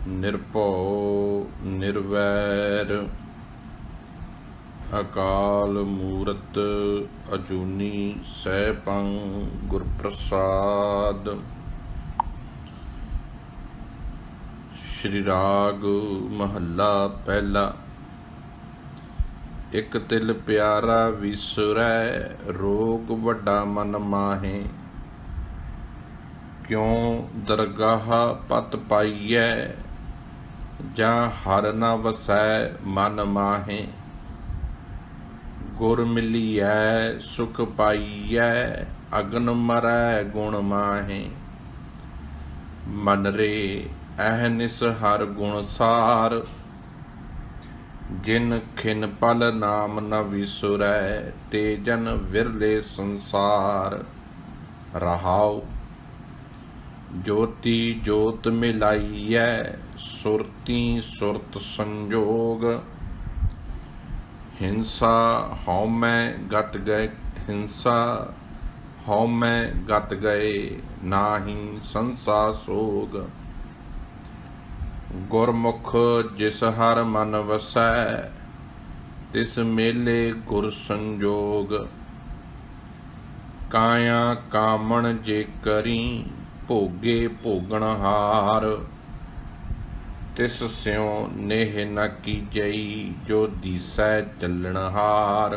ਨਿਰਭਉ ਨਿਰਵੈਰ ਅਕਾਲ ਮੂਰਤ ਅਜੂਨੀ ਸੈਭੰ ਗੁਰ ਪ੍ਰਸਾਦ। श्री राग महला पहला। एक तिल प्यारा विसुरै रोग वड्डा मन माहे। क्यों दरगाह पत पाइयै जां हर न वसै मन माहे। गुर मिलियै सुख पाइयै अगन मरै गुण माहे। मन रे अहनिस हर गुण सार जिन खिन पल नाम न विसुरै ते जन विरले संसार। रहाओ ज्योति जोत मिलाइयै सुरती सुरत संजोग। हिंसा हौमै गत गए हिंसा हौमै गत गए नाहि संसा सोग। गुरमुख जिस हर मन वसै तिस मेले गुर संजोग। काया कामण जे करी भोगे भोगणहार। तिस स्यों नेह न कीजई जो दिसै चलणहार।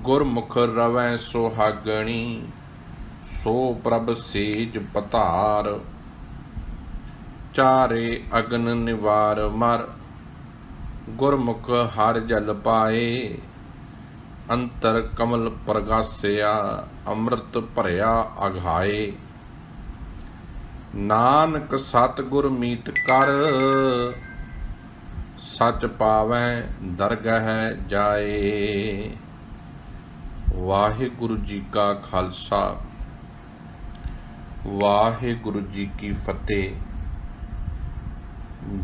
गुरमुख रवै सुहागणी सो प्रभ सेज पतार। चारे अगन निवार मर गुरमुख हर जल पाए। अंतर कमल प्रगासिया अमृत भरया अघाए। नानक सतगुर मीत कर सच पावै दरगह जाए। वाहिगुरु जी का खालसा वाहिगुरु जी की फतेह।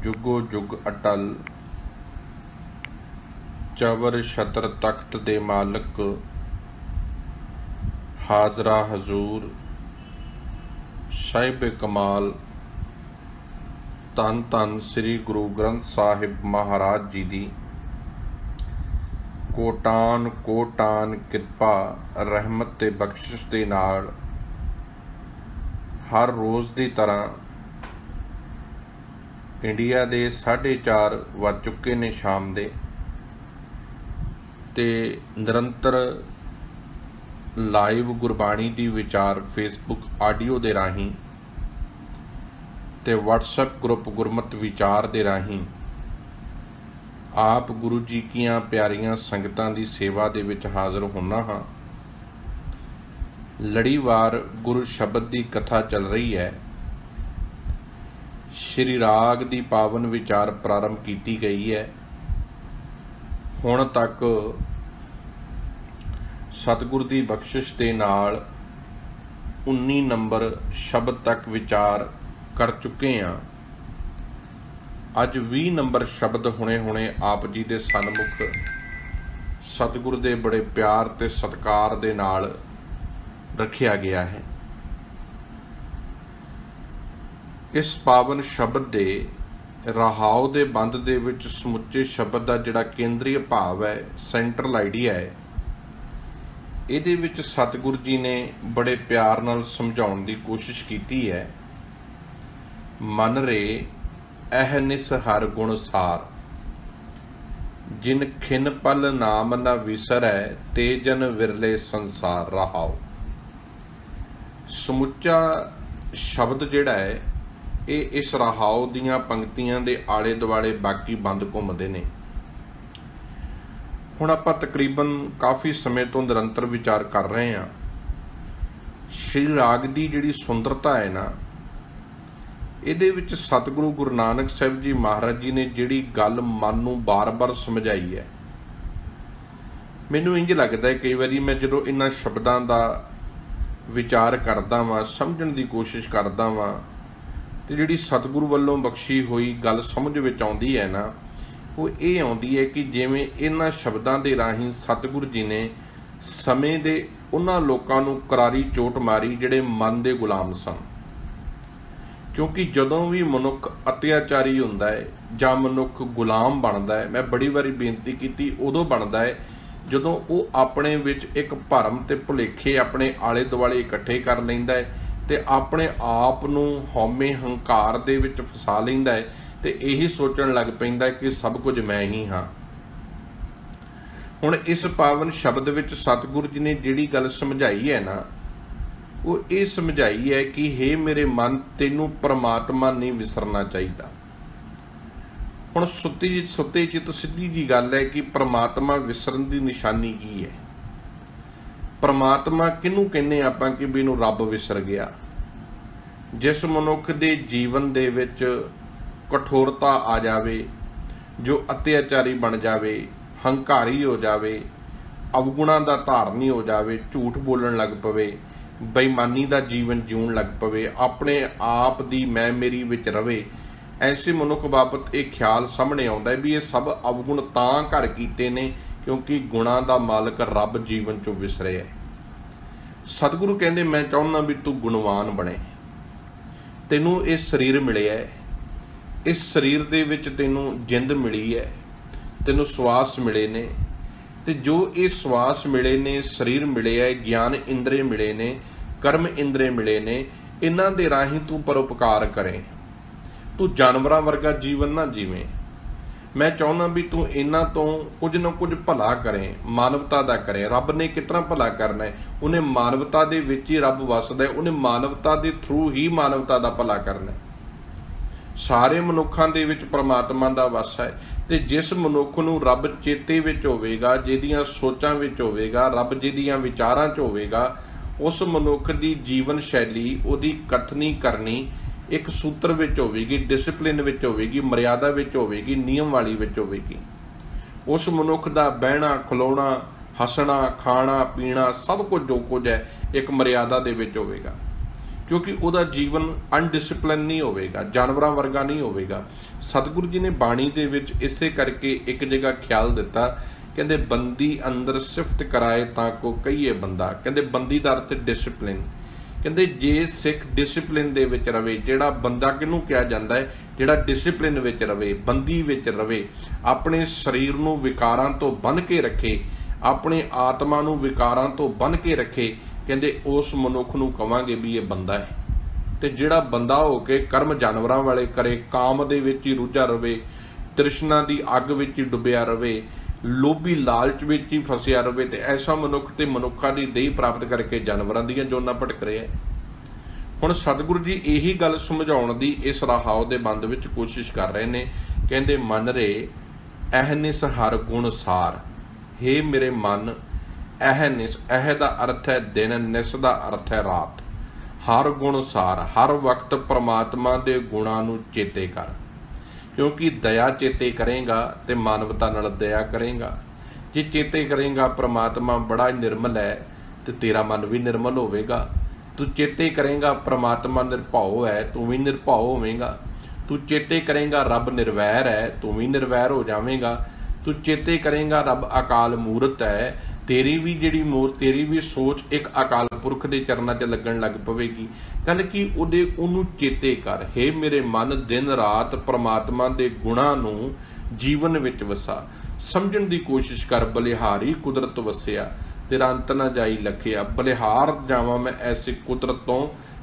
जुगो जुग अटल चवर छतर तख्त दे मालक हाजरा हजूर साहिब कमाल धन धन श्री गुरु ग्रंथ साहिब महाराज जी दी कोटान कोटान किरपा रहमत ते बख्शिश दे नाल हर रोज़ की तरह इंडिया दे 4:30 वज चुके ने शाम दे ते निरंतर लाइव गुरबाणी दी विचार फेसबुक आडियो दे राही ते व्हाट्सएप ग्रुप गुरमत विचार दे राही आप गुरु जी कीआं प्यारियां संगतां दी सेवा दे विच हाज़र होना हाँ। लड़ीवार गुरु शब्द दी कथा चल रही है। श्री राग दी पावन विचार प्रारंभ की गई है। हुण तक सतगुर दी बख्शिश दे नाल 19 नंबर शब्द तक विचार कर चुके हैं। अज 20 नंबर शब्द हुणे हुणे आप जी दे सन्मुख सतगुर दे बड़े प्यार ते सत्कार दे नाल रखिया गया है। इस पावन शब्द दे रहाओ दे बंद दे विच समुचे शब्द का जिहड़ा केंद्रीय भाव है सेंट्रल आइडिया है इहदे विच सतगुरु जी ने बड़े प्यार नाल समझाउण दी कोशिश की है। मन रे अहनिस हर गुण सार जिन खिन पल नाम न विसरै ते जन विरले संसार। रहाओ समुचा शब्द जिहड़ा है ये इस रहाओ दियां पंक्तियां दे आले दुआले बाकी बंद घुमदे ने। हुण आपां तकरीबन काफ़ी समय तो निरंतर विचार कर रहे हैं। श्री राग दी जिहड़ी सुंदरता है ना इहदे विच सतगुरु गुरु नानक साहिब जी महाराज जी ने जिहड़ी गल मन नूं बार बार समझाई है। मैनूं इंज लगदा है कई वारी मैं जदों इन्हां शब्दां दा विचार करदा वां समझण दी कोशिश करदा वां ते जिहड़ी सतगुरु वल्लों बख्शी हुई गल समझ विच आउंदी है ना वो ये आउंदी है कि जिवें इन्हां शब्दां दे राहीं सतगुरु जी ने समय दे उन्हां लोकां नूं करारी चोट मारी जिहड़े मन दे गुलाम सन। क्योंकि जदों भी मनुख अत्याचारी हुंदा है जां मनुख गुलाम बनता है, मैं बड़ी बारी बेनती की, उदों बनता है जदों वो अपने विच एक भरम ते भुलेखे अपने आले दुआले इकट्ठे कर लैंदा है ते अपने आप नूं हौमे हंकार दे विच फसा लैंदा है ते यही सोचण लग पैंदा है कि सब कुछ मैं ही हाँ। हुण इस पावन शब्द विच सतगुरु जी ने जिहड़ी गल समझाई है ना, वो ये समझाई है कि हे मेरे मन, तेनू परमात्मा नहीं विसरना चाहिए। हुण सुते चित सीधी जी गल है कि परमात्मा विसरन की निशानी की है। परमात्मा किनू कहने आपां कि भी रब विसर गया? जिस मनुख दे जीवन दे विच कठोरता आ जावे, जो अत्याचारी बन जावे, हंकारी हो जावे, अवगुणां दा धारनी हो जावे, झूठ बोलण लग पवे, बेईमानी दा जीवन जीउण लग पवे, अपने आप दी मैं मेरी विच रवे, ऐसे मनुख बाबत एक ख्याल सामने आउंदा है भी ये सब अवगुण तां घर कीते ने क्योंकि गुणां दा मालक रब जीवन चों विसरे है। सतगुरु कहंदे मैं चाहुंदा भी तू गुणवान बने, तैनू ये शरीर मिलिया है, इस शरीर दे विच तैनू जिंद मिली है, तैनू श्वास मिले ने, ते जो ये श्वास मिले ने, शरीर मिले है, ज्ञान इंद्रे मिले ने, कर्म इंद्रे मिले ने, इन्हां दे राही तू परोपकार करें। तू जानवरां वर्गा जीवन ना जीवें। मैं चाहुंदा भी तू इन्हां तो कुछ ना कुछ भला करें, मानवता दा करें। रब ने कितना भला करना है? उन्हें मानवता दे विच ही रब वसदा है, उन्हें मानवता दे थ्रू ही मानवता दा भला करना है। सारे मनुखां दे विच परमात्मा दा वस है ते जिस मनुख नूं रब चेते विच होवेगा, जिहदियां सोचां विच होवेगा, रब जिहदियां विचारां च होवेगा, उस मनुख दी जीवन शैली, उहदी कथनी करनी एक सूत्र विच होवेगी, डिसिपलिन विच होवेगी, मर्यादा विच होवेगी, नियम वाली विच होवेगी। उस मनुख दा बहना खलोना, हसना, खाना पीना सब कुछ जो कुछ है एक मर्यादा दे विच होवेगा, क्योंकि उहदा जीवन अनडिसिपलिन नहीं होवेगा, जानवरां वर्गा नहीं होवेगा। सतगुरु जी ने बाणी दे विच इसे करके एक जगह ख्याल दिता, कहंदे बंदी अंदर सिफत कराए तां को कहिए बंदा। कहंदे बंदी दा अर्थ डिसिपलिन। कहंदे जे सिख डिसिपलिन दे विच रवे, जिहड़ा बंदा किहनूं किहा जांदा है, जिहड़ा डिसिपलिन विच रवे, बंदी विच रवे, अपने शरीर नूं विकारां तो बन के रखे, अपने आत्मा नूं विकारां तो बन के रखे, कहंदे उस मनुख नूं कवांगे भी ये बंदा है। ते जिहड़ा बंदा हो के कर्म जानवरां वाले करे, काम दे विच ही रुझा रवे, तृष्णा दी अग विच ही डुबिया रवे, लोभी लालच विच ही फसिया रवे, ते ऐसा मनुख ते मनुखा दी देह प्राप्त करके जानवरां दीयां जोनां भटक रिहा है। हुण सतगुरु जी यही गल समझाउण दी इस रहाओ दे बंद विच कोशिश कर रहे ने। कहंदे मन रे अहनिस हर गुण सार। हे मेरे मन, अहनिस, अह दा अर्थ है दिन, निस दा अर्थ है रात। हर गुण सार, हर वक्त परमात्मा दे गुणां नूं चेते कर, क्योंकि दया चेते करेगा तो मानवता नाल दया करेगा। जे चेते करेगा परमात्मा बड़ा निर्मल है तो तेरा मन भी निर्मल होवेगा। तू चेते करेगा परमात्मा निरभाव है, तू भी निरभाव होवेगा। तू चेते करेगा रब निर्वैर है, तू भी निर्वैर हो जावेगा। तू चेते करेगा रब अकाल मूरत है, तेरी भी तेरी भी सोच एक अकाल पुरख के चरणों च लगन लग पवेगी। कल कि उन्होंने चेते कर। हे मेरे मन, दिन रात परमात्मा के गुणां नूं जीवन विच वसा, समझण दी कोशिश कर। बलिहारी कुदरत वसिया, तेरा अंत न जाई लखिया। बलिहार जावां मैं ऐसी कुदरत तो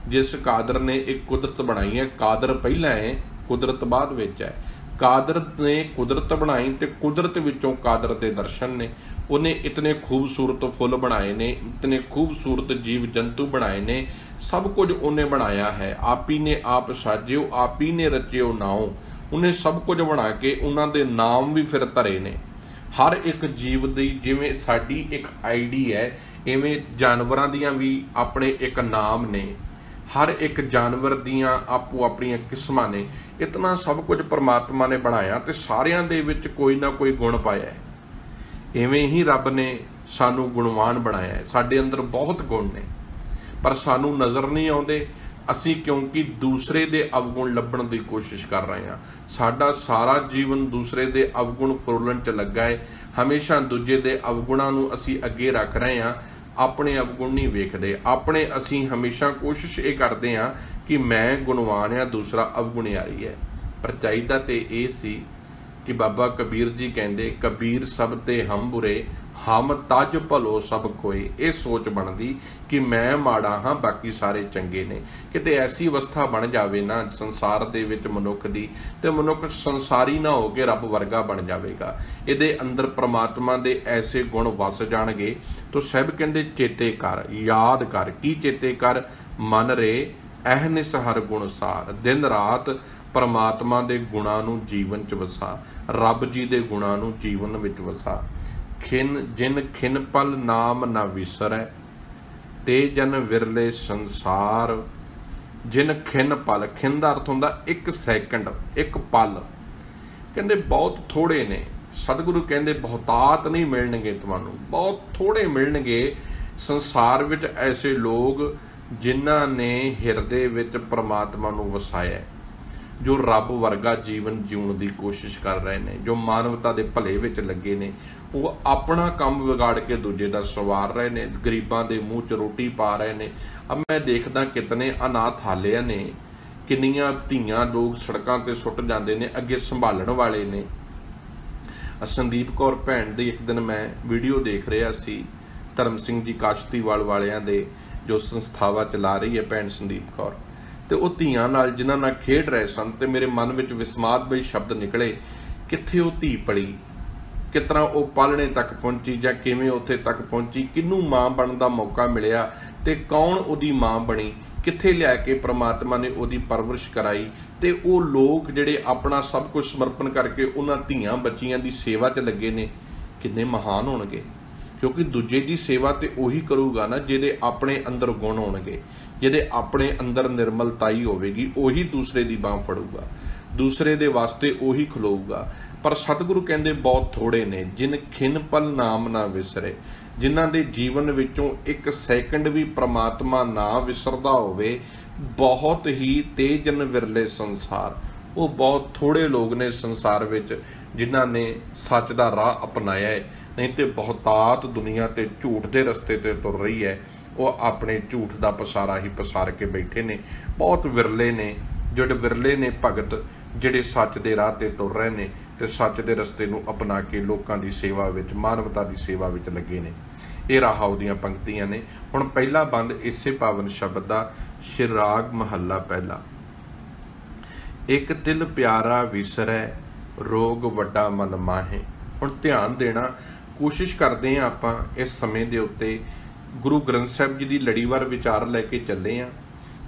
जिस कादर ने एक कुदरत बनाई है। कादर पहला है, कुदरत बाद विच है। कादर ने कुदरत बनाई ते कुदरत विचों कादर के दर्शन ने। उन्हें इतने खूबसूरत फुल बनाए ने, इतने खूबसूरत जीव जंतु बनाए ने, सब कुछ उन्हें बनाया है। आप ही ने आप साजिओ, आप ही ने रचिओ नाओ। उन्हें सब कुछ बना के उन्हां दे नाम भी फिर धरे ने। हर एक जीव दी जिवें साडी एक आईडी है, इवें जानवरां दियां भी अपने एक नाम ने। हर एक जानवर दियां आपो अपनियां किस्मां ने। इतना सब कुछ परमात्मा ने बनाया ते सारियां दे विच कोई ना कोई गुण पाया है। इवें ही रब ने सानू गुणवान बनाया है। साडे अंदर बहुत गुण ने पर सानू नज़र नहीं आउंदे। असी क्योंकि दूसरे दे अवगुण लभण की कोशिश कर रहे हैं। साडा सारा जीवन दूसरे दे अवगुण फुरलन च लगा है। हमेशा दूजे दे अवगुणां नूं असी अगे रख रहे हैं, अपने अवगुण नहीं वेखदे। अपने असी हमेशा कोशिश ये करते हैं कि मैं गुणवान आ, दूसरा अवगुणियारी है। पर चाहिदा तो ये सी कि बाबा कबीर जी कहते कबीर सब ते हम बुरे हम तज भलो सब कोई। ये सोच बनती कि मैं माड़ा हाँ बाकी सारे चंगे ने। किते ऐसी अवस्था बन जाए ना संसार दे विच मनुख दी, ते मनुख संसारी ना हो के रब वर्गा बन जाएगा। इहदे अंदर परमात्मा दे ऐसे गुण वस जाणगे। तो साहिब कहंदे चेते कर, याद कर। की चेते कर? मन रे अहनिस हर गुण सार। दिन रात परमात्मा दे गुणां नूं जीवन च वसा, रब जी दे गुणां नूं जीवन विच वसा। खिन जिन खिन पल नाम ना विसरै, ते जन विरले संसार। जिन खिन पल, खिन दा अर्थ हुंदा एक सैकंड, एक पल। कहंदे बहुत थोड़े ने। सतगुरु कहंदे बहुतात नहीं मिलणगे तुहानूं, बहुत थोड़े मिलणगे संसार विच ऐसे लोग जिन्हां ने हिरदे विच परमात्मा नूं वसाया, जो रब वर्गा जीवन जीउण की कोशिश कर रहे हैं, जो मानवता के भले विच लगे ने। वो अपना काम विगाड़ के दूजे का सवार रहे हैं, गरीबां दे मूँह च रोटी पा रहे हैं। अब मैं देखदा कितने अनाथालय ने, किन्नियां धीआं लोग सड़कों ते सुट जाते हैं, अगे संभालण वाले ने। संदीप कौर भैन दी एक दिन मैं वीडियो देख रहा सी, धर्म सिंह जी काश्तीवाल वालियां दे जो संस्थावा चला रही है भैन संदीप कौर, तो वह धीआं नाल जिन्हां नाल खेड रहे सन, तो मेरे मन में विस्मादमई शब्द निकले, कित्थे वो धी पली, किस तरह वो पालने तक पहुंची, जां किवें उत्थे तक पहुंची, किनू मां बनने का मौका मिलिया, ते कौन उहदी मां बनी, कित्थे लिया के परमात्मा ने उहदी परवरिश कराई। ते वो लोग जिहड़े अपना सब कुछ समर्पण करके उन्हां धीआं बच्चियां दी सेवा च लगे ने, किन्ने महान होणगे। क्योंकि दूजे की सेवा तो उही करूगा ना जिहदे अपने अंदर गुण होणगे, जिहदे अपने अंदर निर्मलताई होवेगी, उही दूसरे की बांह फड़ूगा, दूसरे दे वास्ते उही खलोऊगा। पर सतगुरु कहंदे बहुत थोड़े ने जिन खिन पल नाम ना विसरे, जिन्हां दे जीवन विचों एक सैकंड भी परमात्मा ना विसरदा होवे। बहुत ही तेजन विरले संसार। वो बहुत थोड़े लोग ने संसार विच जिन्हां ने सच दा राह अपनाया है, नहीं तो बहुतात दुनिया ते झूठ के रस्ते ते तुर रही है। वो अपने झूठ का पसारा ही पसार के बैठे ने। बहुत विरले ने ਜਿਹੜੇ विरले ने भगत ਜਿਹੜੇ सच के राह ते तुर रहे ने, ते सच के रस्ते नूं अपना के लोगों की सेवा विच, मानवता की सेवा विच लगे ने। ये राहाउ दीआं पंक्तियां ने। हुण पहला बंद इसे पावन शब्द दा, शिराग महला पहला। एक तिल प्यारा विसरै, रोग वड्डा मन माहे। हुण ध्यान देना, कोशिश करते हैं आपां इस समय के उत्ते गुरु ग्रंथ साहिब जी की लड़ीवार विचार लैके चले हैं।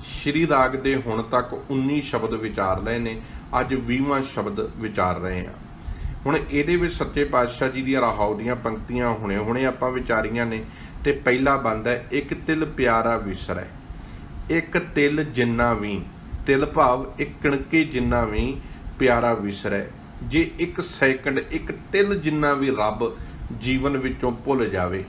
श्री राग दे हुण तक 19 शब्द विचार लए ने, अज 20वां शब्द विचार रहे हैं। हुण इहदे विच सच्चे पातशाह जी दी राहाउ दीआं पंक्तियां हुणे हुणे आपां विचारीਆਂ ने। ते पहला बंद है, एक तिल प्यारा विसरै। एक तिल जिन्ना भी, तिल भाव एक कणके जिन्ना भी प्यारा विसरै। जे एक सैकंड एक तिल जिन्ना भी रब जीवन विचों भुल जावे,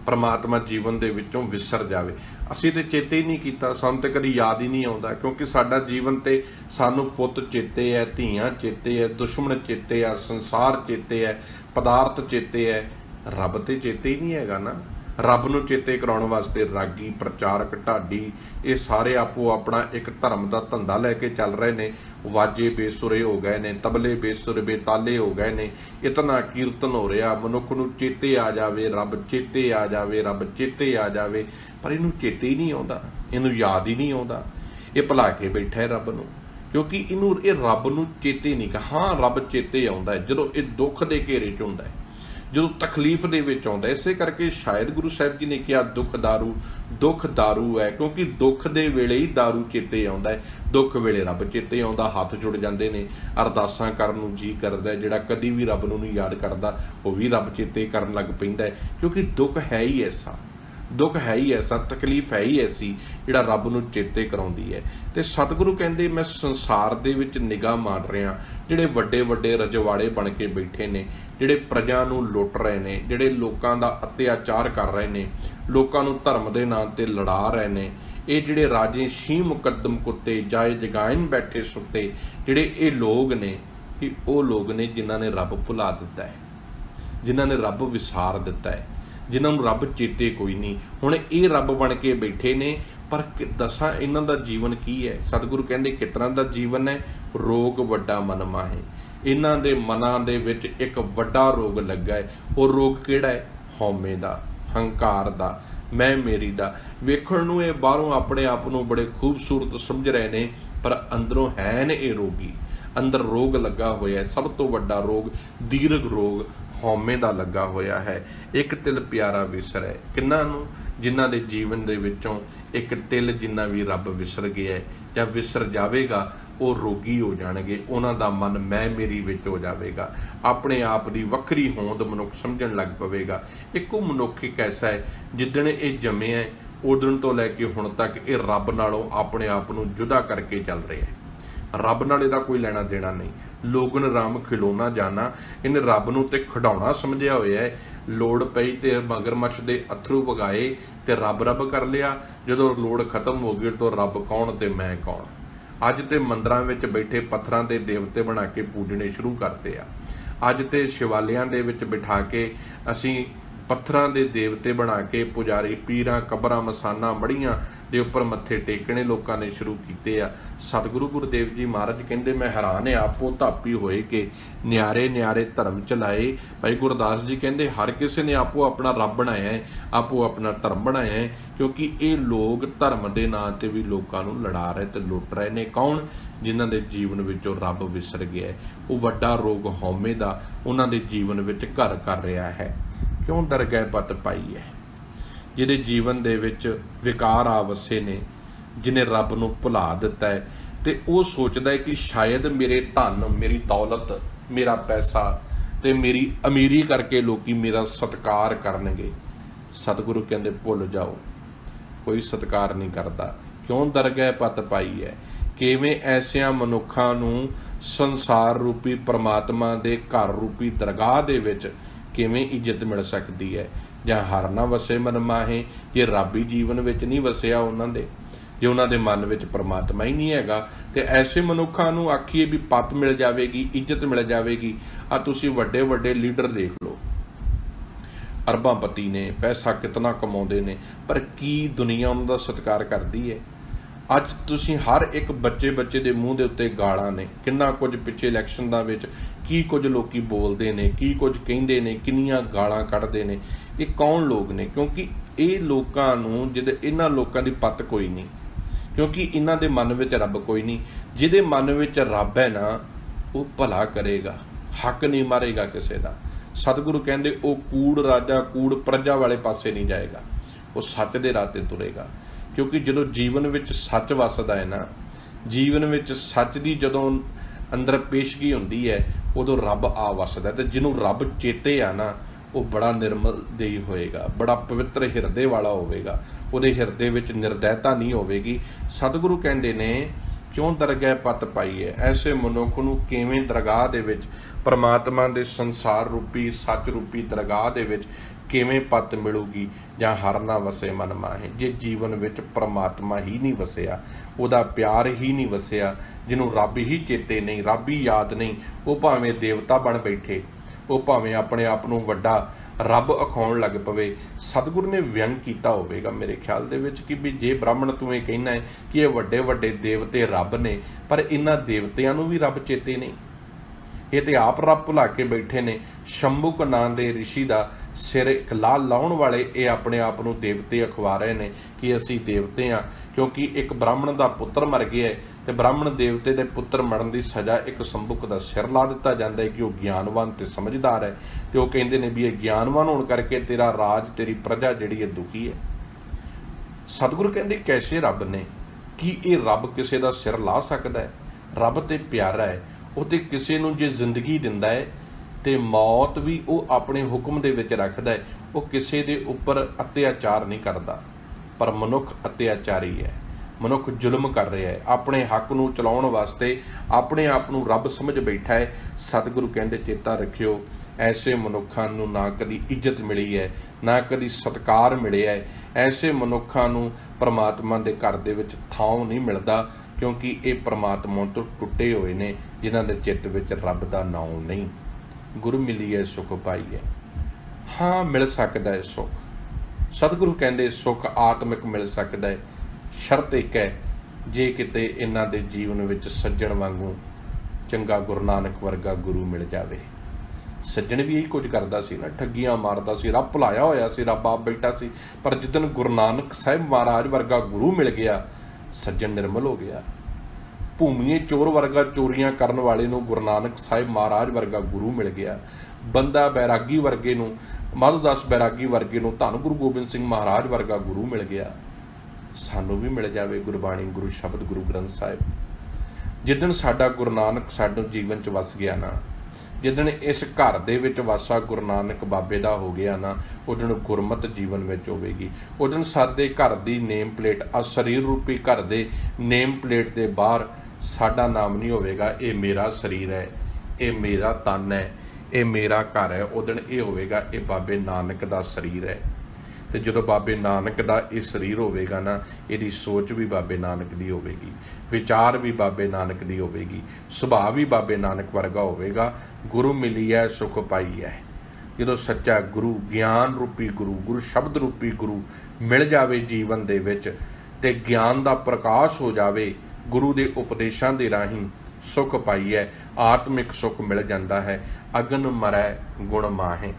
परमात्मा जीवन दे विचों विसर जावे, असीं ते चेते ही नहीं कीता, सानूं ते कदी याद ही नहीं आउंदा। क्योंकि साडा जीवन ते सानूं पुੱਤ चेते है, धीआं चेते है, दुश्मन चेते है, संसार चेते है, पदार्थ चेते है, रब ते चेते ही नहीं हैगा ना। रब नूं चेते कराउण वास्ते रागी, प्रचारक, ढाडी ये सारे आपो अपना एक धर्म का धंधा लैके चल रहे ने। वाजे बेसुरे हो गए ने, तबले बेसुरे बेताले हो गए ने, इतना कीर्तन हो रहा, मनुख नूं चेते आ जावे, रब चेते आ जावे, रब चेते आ जावे, पर इनू चेते ही नहीं आउंदा, इनू याद ही नहीं आउंदा। ये भुला के बैठा है रब नूं, क्योंकि इनू ये रब नूं चेते नहीं। हाँ रब चेते आउंदा है जदों ये दुख दे घेरे च हुंदा है, जो तकलीफ दे विच आउंदा। इसे करके शायद गुरु साहिब जी ने कहा दुख दारू है, क्योंकि दुख दे वेले ही दारू चेते आउंदा है, दुख वेले रब चेते आउंदा। हाथ जुड़ जाते हैं, अरदासां करन नूं जी करदा है, जिहड़ा कदी भी रब नूं नहीं याद करदा वो भी रब चेते करन लग पैंदा है। क्योंकि दुख है ही ऐसा, दुख है ही ऐसा, तकलीफ है ही ऐसी जिहड़ा रब नूं चेते कराउंदी है। ते सतगुरु कहंदे मैं संसार दे विच निगाह मार रहा, जिहड़े वड्डे वड्डे रजवाड़े बन के बैठे ने, जिहड़े प्रजा नूं लुट रहे ने, जिहड़े लोकां दा अत्याचार कर रहे ने, लोकां नूं धर्म दे नाम ते लड़ा रहे ने, ये जिहड़े राजे शी मुकद्दम कुत्ते जाए जगाइन बैठे सुते, जिहड़े ये लोग ने, ये वो लोग ने जिन्हां ने रब भुला दिता है, जिन्हां ने रब विसार दिता है, जिन्होंने रब चेते कोई नहीं। हुण ये रब बन के बैठे ने, पर दसां इन्हां दा जीवन की है? सतगुरु कहंदे किस तरह दा जीवन है? रोग वड्डा मन माहे। इन्हां दे मनां दे विच एक वड्डा रोग लगा है। वो रोग किहड़ा है? हौमे दा, हंकार दा, मैं मेरी दा। वेखण नूं ये बाहरों अपने आप नूं बड़े खूबसूरत समझ रहे ने, पर अंदरों है ने ये रोगी। अंदर रोग लगा होया है। सब तो वड्डा रोग दीर्घ रोग हौमे दा लगा होया है। एक तिल प्यारा विसर है। किन्हां नूं? जिन्हां दे जीवन दे विचों एक तिल जिन्ना भी रब विसर गया है जां विसर जावेगा, वो रोगी हो जाणगे। उन्हां दा मन मैं मेरी विच हो जावेगा। अपने आप दी वखरी होंद मनुख समझण लग पवेगा। इक्को मनुख एक ऐसा है जिद्दण ये जमे है उदण तो लैके हुण तक ये रब नालों अपने आप नूं जुदा करके चल रहा है। रब नाल इहदा कोई लैणा देना नहीं। लोगन राम खिलोना जाना, इन्हें रब नूं ते खिडौना समझिया होया है। लोड़ पई ते मगरमच्छ दे अथरू वगाए ते रब रब कर लिया। जदों लोड़ खत्म हो गई तो रब कौन ते मैं कौन। अज ते मंदिरां विच बैठे पत्थरां दे देवते बना के पूजने शुरू करते आ। अज ते शिवालियां दे विच बिठा के असीं पत्थरां दे देवते बना के पुजारी पीरां कबरां मसाना मड़ियां दे उपर मत्थे टेकने लोगों ने शुरू कीते आ। सतगुरु गुरुदेव जी महाराज कहंदे मैं हैरान है आपो धापी होए के न्यारे न्यारे धर्म चलाए। भाई गुरदास जी कहंदे हर किसी ने आपो अपना रब बनाया है, आपो अपना धर्म बनाया है, क्योंकि ये लोग धर्म के नां ते भी लोगों नूं लड़ा रहे ते लुट रहे ने। कौन? जिन्हां दे जीवन विचों रब विसर गया है। वो वड्डा रोग हौमे दा उन्हां दे जीवन विच घर कर रहा है। क्यों दरगह पत पाई है? जिहदे जीवन दे विच विकार आ वसे ने, जिन्हें रब नूं भुला दिता है, ते वो सोचदा है कि शायद मेरे धन, मेरी दौलत, मेरा पैसा ते मेरी अमीरी करके लोकी मेरा सत्कार करनगे। सतगुरु कहंदे भुल जाओ, कोई सत्कार नहीं करता। क्यों दरगह पत पाई है? किवें ऐसियां मनुखां नूं संसार रूपी परमात्मा दे घर रूपी दरगाह दे विच किवें इज्जत मिल सकती है? जां हर ना वसे मन माहे, जे रब ही जीवन विच नहीं वसिया उन्हां दे, जे उन्हां दे मन विच परमात्मा ही नहीं हैगा, ते ऐसे मनुखां नूं आखीए भी पत मिल जाएगी, इज्जत मिल जाएगी। आ तुसीं वड्डे वड्डे लीडर देख लो, अरबांपति ने, पैसा कितना कमाउंदे ने, पर की दुनिया उन्हां दा सत्कार करदी है? अज तुसीं हर एक बच्चे बच्चे के मूँह के उत्ते गालां ने। किन्ना कुछ पिछे इलैक्शन दा विच की कुछ लोग बोलते हैं, की कुछ कहिंदे ने, किन्नियां गालां कढ़दे ने। ये कौन लोग ने? क्योंकि ये लोगों नूं जिहदे इन्हां लोगों की पत कोई नहीं, क्योंकि इन्हां दे मन विच रब कोई नहीं। जिहदे मन विच रब है ना, वो भला करेगा, हक नहीं मारेगा किसी का। सतगुरु कहंदे वो कूड़ राजा कूड़ प्रजा वाले पासे नहीं जाएगा, वो सच दे राह ते तुरेगा। क्योंकि जो जीवन विच सच वसदा है ना, जीवन विच सच की जदों अंदर पेशगी हुंदी है, उदों रब आ वसदा है। तो जिन्हों रब चेते आ ना, वो बड़ा निर्मल देही होएगा, बड़ा पवित्र हिरदे वाला होवेगा, उहदे हिरदे विच निर्दयता नहीं होवेगी। सतगुरु कहंदे ने क्यों दरगह पत पाई है? ऐसे मनुख नूं किवें दरगाह दे विच परमात्मा दे संसार रूपी सच रूपी दरगाह दे विच किवें पत मिलूगी? जां हर ना वसे मन माहे, जे जीवन विच परमात्मा ही नहीं वसिया, उहदा प्यार ही नहीं वसिया, जिन्हों रब ही चेते नहीं, रब ही याद नहीं, वो भावें देवता बन बैठे, वो भावें अपने आप नूं वड्डा रब अखाउण लग पवे। सतगुरु ने व्यंग किया होवेगा मेरे ख्याल दे विच कि भी जे ब्राह्मण तूं ये कहना है कि ये वड्डे वड्डे देवते रब ने, पर इन्हां देवतियां नूं भी रब चेते नहीं, ये तो आप रब भुला के बैठे ने। शंभुक नाम के ऋषि का सिर एक लाल लाउण वाले ये अपने आप को देवते अखवा रहे हैं कि असी देवते हाँ, क्योंकि एक ब्राह्मण का पुत्र मर गया है, तो ब्राह्मण देवते के पुत्र मरण की सज़ा एक शंभुक का सिर ला दिता जाता है कि वह ज्ञानवान तो समझदार है, तो वह कहते हैं भी ये ज्ञानवान होने करके तेरा राज तेरी प्रजा जिहड़ी है दुखी है। सतगुरु कहते कैसे रब ने कि ये रब किसी का सिर ला सकता है? रब तो प्यारा है, वो तो किसी नूं जे जिंदगी दिंदा है ते मौत भी वो अपने हुक्म दे विच रखदा है, वो किसी दे उपर अत्याचार नहीं करता। पर मनुख अत्याचारी है, मनुख जुल्म कर रहा है, अपने हक नूं चलाउण वास्ते अपने आप नूं रब समझ बैठा है। सतगुरु कहंदे चेता रखियो, ऐसे मनुखां नूं ना कदी इज्जत मिली है, ना कदी सत्कार मिलिया है। ऐसे मनुखां नूं परमात्मा दे घर दे विच थां नहीं मिलदा, क्योंकि ये परमात्मा तो टुटे हुए ने, जिन्हां दे चित्त विच रब दा नाम नहीं। गुरु मिली है सुख पाई है, हाँ मिल सकता है सुख। सतगुरु कहंदे सुख आत्मिक मिल सकता है, शर्त एक है, जे किते इन्हां दे जीवन विच सज्जण वांगू चंगा गुरु नानक वर्गा गुरु मिल जावे। सज्जण भी यही कुछ करता सी ना, ठगियां मारदा सी, रब भुलाया होया सी, रब आप बैठा सी, पर जिदन गुरु नानक साहिब महाराज वर्गा गुरु मिल गया, सज्जण निर्मल हो गया। भूमीए चोर वर्गा चोरियां करन वाले नूं गुरु नानक साहिब महाराज वर्गा गुरु मिल गया। बंदा बैरागी वर्गे नूं, माधोदास बैरागी वर्गे नूं धन गुरु गोबिंद सिंह महाराज वर्गा गुरु मिल गया। सानू भी मिल जावे गुरबाणी, गुरु शब्द, गुरु ग्रंथ साहिब। जिदन साडा गुरु नानक साडे जीवन च वस गया ना, जिदन इस घर दे विच वासा गुरु नानक बाबे दा हो गया ना, उदन गुरमत जीवन विच होवेगी। उदन साडे घर दी नेम प्लेट, आ शरीर रूपी घर दे नेम प्लेट दे बाहर साडा नाम नहीं होवेगा, ये मेरा शरीर है, ये मेरा तन है, ये मेरा घर है। उदन ये होवेगा, ये बाबे नानक दा शरीर है। तो जो बाबे नानक दा ये शरीर होवेगा ना, इहदी सोच भी बाबे नानक दी होवेगी, विचार भी बाबे नानक दी होवेगी, सुभाव भी बाबे नानक वर्गा होवेगा। गुरु मिली है सुख पाई है। जो सच्चा गुरु, ज्ञान रूपी गुरु, गुरु शब्द रूपी गुरु मिल जावे जीवन दे विच, ते ज्ञान दा प्रकाश हो जावे, गुरु दे उपदेशां दे राहीं सुख पाई है, आत्मिक सुख मिल जाता है। अगन मरै गुण माहे,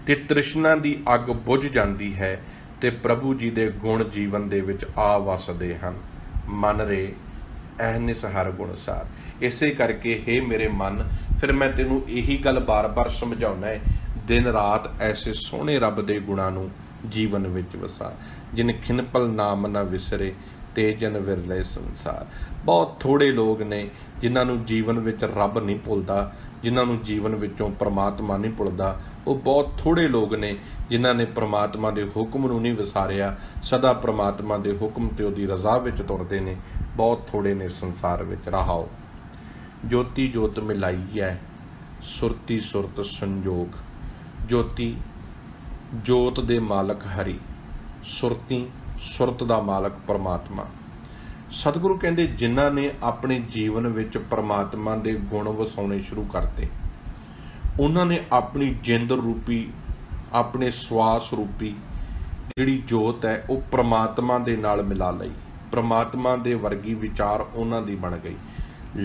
ते तृष्णा दी अग बुझ जाती है, ते प्रभु जी दे गुण जीवन दे विच आ वसदे हन। मन रे अहनिस हर गुण सार। इसे करके हे मेरे मन, फिर मैं तेनू यही गल बार बार समझाउना है, दिन रात ऐसे सोहणे रब दे गुणां नू जीवन विच वसा। जिन खिनपल नाम ना विसरे, ते जन विरले संसार। बहुत थोड़े लोग ने जिन्हां नू जीवन विच रब नहीं भुलदा, जिन्हां नू जीवन विचों परमात्मा नहीं भुलदा। वो बहुत थोड़े लोग ने जिन्हां ने परमात्मा दे हुक्म नू नहीं विसारिया, सदा परमात्मा दे हुक्म ते उहदी रज़ा विच तुरदे ने। बहुत थोड़े ने संसार विच। रहाओ ज्योति जोत मिलाई है, सुरती सुरत संजोग। ज्योति जोत दे मालक हरि, सुरती सुरत दा मालक परमात्मा। सतगुरु कहते जिन्हां ने अपने जीवन विच परमात्मा दे गुण वसाउणे शुरू करते, उन्हां ने अपनी जिंद रूपी, अपने स्वास रूपी जिहड़ी जोत है वो परमात्मा दे नाल मिला लई। परमात्मा दे वर्गी विचार उन्हां दी बन गई।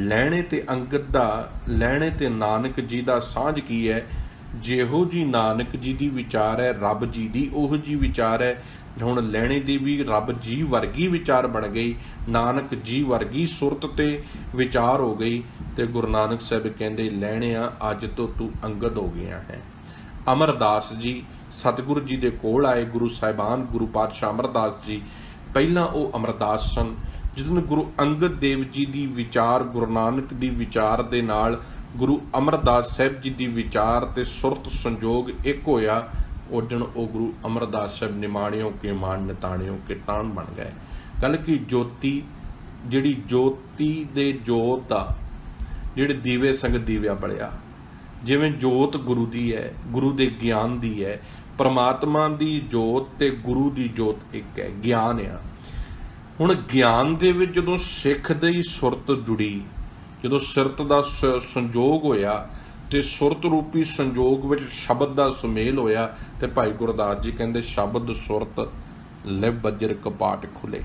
लैणे ते अंगद दा, लैणे ते नानक जी दा सांझ की है। ਜਿਹੋ जी नानक जी दी विचार है, रब जी दी ओह जी विचार है। हुण लैणे दी भी रब जी वर्गी विचार बन गई, नानक जी वर्गी सुरत ते विचार हो गई। ते गुरु नानक साहब कहंदे लैणिया अज तो तू अंगद हो गया है। अमरदास जी सतगुरु जी दे कोल आए, गुरु साहिबान गुरु पातशाह अमरदास जी पहला वो अमरदास सन। जिदन गुरु अंगद देव जी दी विचार, गुरु नानक दी विचार दे नाल गुरु अमरदास साहब जी दी विचार ते सुरत संजोग एक होया, उदन ओ गुरु अमरदास साहब निमाणियों के मान, निताणियों के ताण बन गए। कल की ज्योति जिहड़ी ज्योति दे जोत दा जिहड़े दीवे संग दीविया बलिया, जिवें जोत गुरु दी है, गुरु दे ज्ञान दी है। परमात्मा दी जोत ते गुरु दी जोत एक है, ज्ञान आ। हुण ज्ञान दे विच जदों सिख दी सुरत जुड़ी, जदों सुरत दा संजोग होया ते सुरत रूपी संजोग विच शब्द दा सुमेल होया, ते भाई गुरदास जी कहंदे शब्द सुरत लिव बजर कपाट खुले।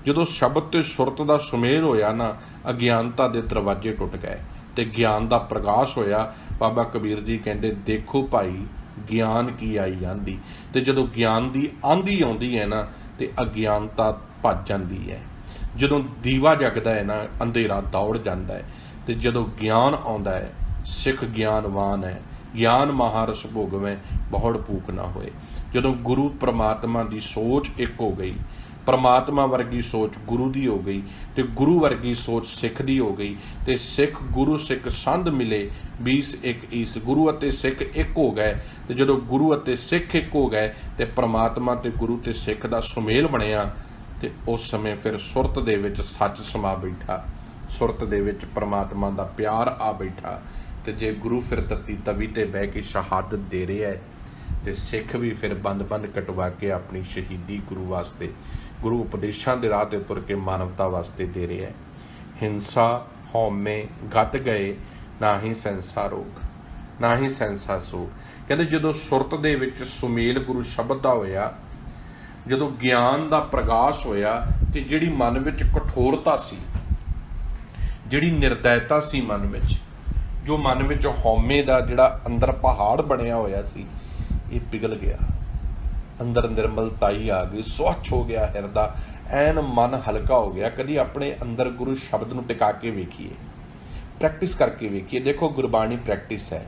जदों शब्द ते सुरत दा सुमेल होया ना, अज्ञानता दे दरवाजे टुट गए ते ज्ञान दा प्रकाश होया। बाबा कबीर जी कहंदे देखो भाई ज्ञान की आई आंधी। ते जदों ज्ञान दी आंधी आउंदी है ना, ते अज्ञानता भज जांदी है। जदों दीवा जगदा है ना, अंधेरा दौड़ जाता है। तो जदों ज्ञान आउंदा है, सिख ज्ञानवान है, ज्ञान महारस भोगवें बहुड़ भूख ना होए। जदों गुरु परमात्मा की सोच एक हो गई, परमात्मा वर्गी सोच गुरु दी हो गई, तो गुरु वर्गी सोच सिख दी हो गई। तो सिख गुरु सिख संध मिले 20 एक ईस, गुरु अते सिख एक हो गए। तो जदों गुरु अते सिख एक हो गए, तो परमात्मा ते गुरु ते सिख दा सुमेल बनिया। ते उस समय फिर सुरत दे विच सच समा बैठा, सुरत दे विच परमात्मा दा प्यार आ बैठा। ते जे गुरु फिर तत्ती तवी ते बह के शहादत दे रहा है, तो सिख भी फिर बंद बंद कटवा के अपनी शहीदी गुरु वास्ते, गुरु उपदेशों के राह ते तुर के मानवता वास्ते दे रहा है। हिंसा हौमे गत गए, ना ही सैंसा रोग, ना ही सैंसा सोग। कहते जदों सुरत दे विच सुमेल गुरु शब्द दा होया, ਜਦੋਂ ਗਿਆਨ ਦਾ ਪ੍ਰਗਾਸ਼ ਹੋਇਆ ਤੇ ਜਿਹੜੀ ਮਨ ਵਿੱਚ ਕਠੋਰਤਾ ਸੀ, ਜਿਹੜੀ ਨਿਰਦੈਤਾ ਸੀ ਮਨ ਵਿੱਚ, ਜੋ ਮਨ ਵਿੱਚ ਹਉਮੈ ਦਾ ਜਿਹੜਾ ਅੰਦਰ ਪਹਾੜ ਬਣਿਆ ਹੋਇਆ ਸੀ, ਇਹ ਪਿਘਲ ਗਿਆ। ਅੰਦਰ ਨਿਰਮਲਤਾਈ ਆ ਗਈ, ਸਵੱਛ ਹੋ ਗਿਆ ਹਿਰਦਾ, ਐਨ ਮਨ ਹਲਕਾ ਹੋ ਗਿਆ। ਕਦੀ ਆਪਣੇ ਅੰਦਰ ਗੁਰੂ ਸ਼ਬਦ ਨੂੰ ਟਿਕਾ ਕੇ ਵੇਖੀਏ, ਪ੍ਰੈਕਟਿਸ ਕਰਕੇ ਵੇਖੀਏ। ਦੇਖੋ ਗੁਰਬਾਣੀ ਪ੍ਰੈਕਟਿਸ ਹੈ।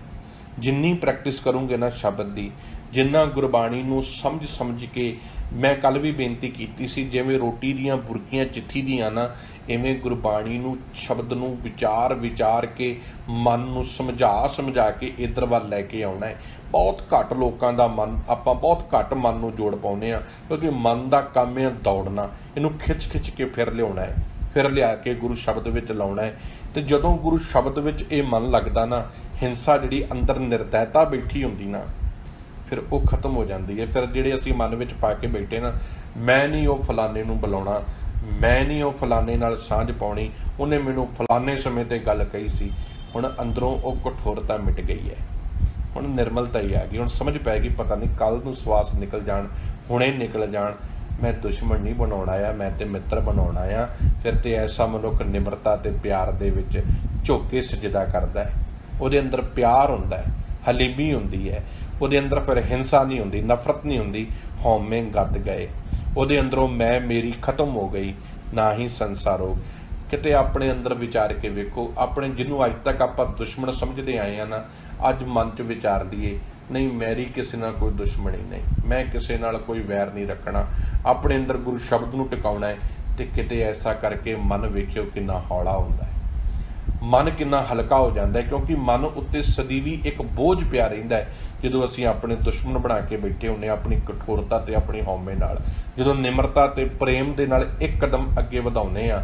ਜਿੰਨੀ ਪ੍ਰੈਕਟਿਸ ਕਰੋਗੇ ਨਾ ਸ਼ਬਦ ਦੀ, ਜਿੰਨਾ ਗੁਰਬਾਣੀ ਨੂੰ ਸਮਝ ਕੇ, ਮੈਂ ਕੱਲ ਵੀ ਬੇਨਤੀ ਕੀਤੀ ਸੀ, ਜਿਵੇਂ ਰੋਟੀ ਦੀਆਂ ਬੁਰਕੀਆਂ ਚਿੱਥੀ ਦੀਆਂ ਨਾ, ਇਵੇਂ ਗੁਰਬਾਣੀ ਨੂੰ, ਸ਼ਬਦ ਨੂੰ ਵਿਚਾਰ ਕੇ, ਮਨ ਨੂੰ ਸਮਝਾ ਕੇ ਇੱਧਰ ਵੱਲ ਲੈ ਕੇ ਆਉਣਾ ਹੈ। ਬਹੁਤ ਘੱਟ ਲੋਕਾਂ ਦਾ ਮਨ, ਆਪਾਂ ਬਹੁਤ ਘੱਟ ਮਨ ਨੂੰ ਜੋੜ ਪਾਉਂਦੇ ਹਾਂ, ਕਿਉਂਕਿ ਮਨ ਦਾ ਕੰਮ ਹੈ ਦੌੜਨਾ, ਇਹਨੂੰ ਖਿੱਚ ਕੇ ਫਿਰ ਲਿਆਉਣਾ ਹੈ, ਫਿਰ ਲਿਆ ਕੇ ਗੁਰੂ ਸ਼ਬਦ ਵਿੱਚ ਲਾਉਣਾ ਹੈ। ਤੇ ਜਦੋਂ ਗੁਰੂ ਸ਼ਬਦ ਵਿੱਚ ਇਹ ਮਨ ਲੱਗਦਾ ਨਾ, ਹਿੰਸਾ ਜਿਹੜੀ ਅੰਦਰ ਨਿਰਦੈਤਾ ਬੈਠੀ ਹੁੰਦੀ ਨਾ, ਫਿਰ ਉਹ ਖਤਮ ਹੋ ਜਾਂਦੀ ਹੈ। ਫਿਰ ਜਿਹੜੇ ਅਸੀਂ ਮਨ ਵਿੱਚ ਪਾ ਕੇ ਬੈਠੇ ਨਾ, ਮੈਂ ਨਹੀਂ ਉਹ ਫਲਾਣੇ ਨੂੰ ਬੁਲਾਉਣਾ, ਮੈਂ ਨਹੀਂ ਉਹ ਫਲਾਣੇ ਨਾਲ ਸਾਂਝ ਪਾਉਣੀ, ਉਹਨੇ ਮੈਨੂੰ ਫਲਾਣੇ ਸਮੇਂ 'ਤੇ ਗੱਲ ਕਹੀ ਸੀ, ਹੁਣ ਅੰਦਰੋਂ ਉਹ ਕਠੋਰਤਾ ਮਿਟ ਗਈ ਹੈ, ਹੁਣ ਨਿਰਮਲਤਾ ਹੀ ਆ ਗਈ। ਹੁਣ ਸਮਝ ਪੈ ਗਈ, ਪਤਾ ਨਹੀਂ ਕੱਲ੍ਹ ਨੂੰ ਸਵਾਸ ਨਿਕਲ ਜਾਣ, ਹੁਣੇ ਨਿਕਲ ਜਾਣ, ਮੈਂ ਦੁਸ਼ਮਣ ਨਹੀਂ ਬਣਾਉਣਾ ਆ, ਮੈਂ ਤੇ ਮਿੱਤਰ ਬਣਾਉਣਾ ਆ। ਫਿਰ ਤੇ ਐਸਾ ਮਨੁੱਖ ਨਿਮਰਤਾ ਤੇ ਪਿਆਰ ਦੇ ਵਿੱਚ ਝੁੱਕ ਕੇ ਸਜਦਾ ਕਰਦਾ ਹੈ, ਉਹਦੇ ਅੰਦਰ ਪਿਆਰ ਹੁੰਦਾ ਹੈ, ਹਲੀਮੀ ਹੁੰਦੀ ਹੈ, ਉਹਦੇ ਅੰਦਰ ਫਿਰ ਹਿੰਸਾ ਨਹੀਂ ਹੁੰਦੀ, ਨਫ਼ਰਤ ਨਹੀਂ ਹੁੰਦੀ, ਹਉਮੈ ਗੱਤ ਗਏ, ਉਹਦੇ ਅੰਦਰੋਂ ਮੈਂ ਮੇਰੀ ਖਤਮ ਹੋ ਗਈ, ਨਾ ਹੀ ਸੰਸਾਰੋ। ਕਿਤੇ ਆਪਣੇ ਅੰਦਰ ਵਿਚਾਰ ਕੇ ਵੇਖੋ, ਆਪਣੇ ਜਿਹਨੂੰ ਅੱਜ ਤੱਕ ਆਪਾਂ ਦੁਸ਼ਮਣ ਸਮਝਦੇ ਆਏ ਆ ਨਾ, ਅੱਜ ਮਨ 'ਚ ਵਿਚਾਰ ਲਈਏ, ਨਹੀਂ ਮੇਰੀ ਕਿਸੇ ਨਾਲ ਕੋਈ ਦੁਸ਼ਮਣੀ ਨਹੀਂ, ਮੈਂ ਕਿਸੇ ਨਾਲ ਕੋਈ ਵੈਰ ਨਹੀਂ ਰੱਖਣਾ, ਆਪਣੇ ਅੰਦਰ ਗੁਰੂ ਸ਼ਬਦ ਨੂੰ ਟਿਕਾਉਣਾ ਹੈ। ਤੇ ਕਿਤੇ ਐਸਾ ਕਰਕੇ ਮਨ ਵੇਖਿਓ ਕਿੰਨਾ ਹੌਲਾ ਹੁੰਦਾ ਹੈ, ਮਨ ਕਿੰਨਾ ਹਲਕਾ ਹੋ ਜਾਂਦਾ ਹੈ, ਕਿਉਂਕਿ ਮਨ ਉੱਤੇ ਸਦੀਵੀ ਇੱਕ ਬੋਝ ਪਿਆ ਰਹਿੰਦਾ ਹੈ। ਜਦੋਂ ਅਸੀਂ ਆਪਣੇ ਦੁਸ਼ਮਣ ਬਣਾ ਕੇ ਬੈਠੇ ਹੁੰਦੇ ਹਾਂ ਆਪਣੀ ਕਠੋਰਤਾ ਤੇ ਆਪਣੀ ਹਉਮੈ ਨਾਲ, ਜਦੋਂ ਨਿਮਰਤਾ ਤੇ ਪ੍ਰੇਮ ਦੇ ਨਾਲ ਇੱਕ ਕਦਮ ਅੱਗੇ ਵਧਾਉਂਦੇ ਹਾਂ,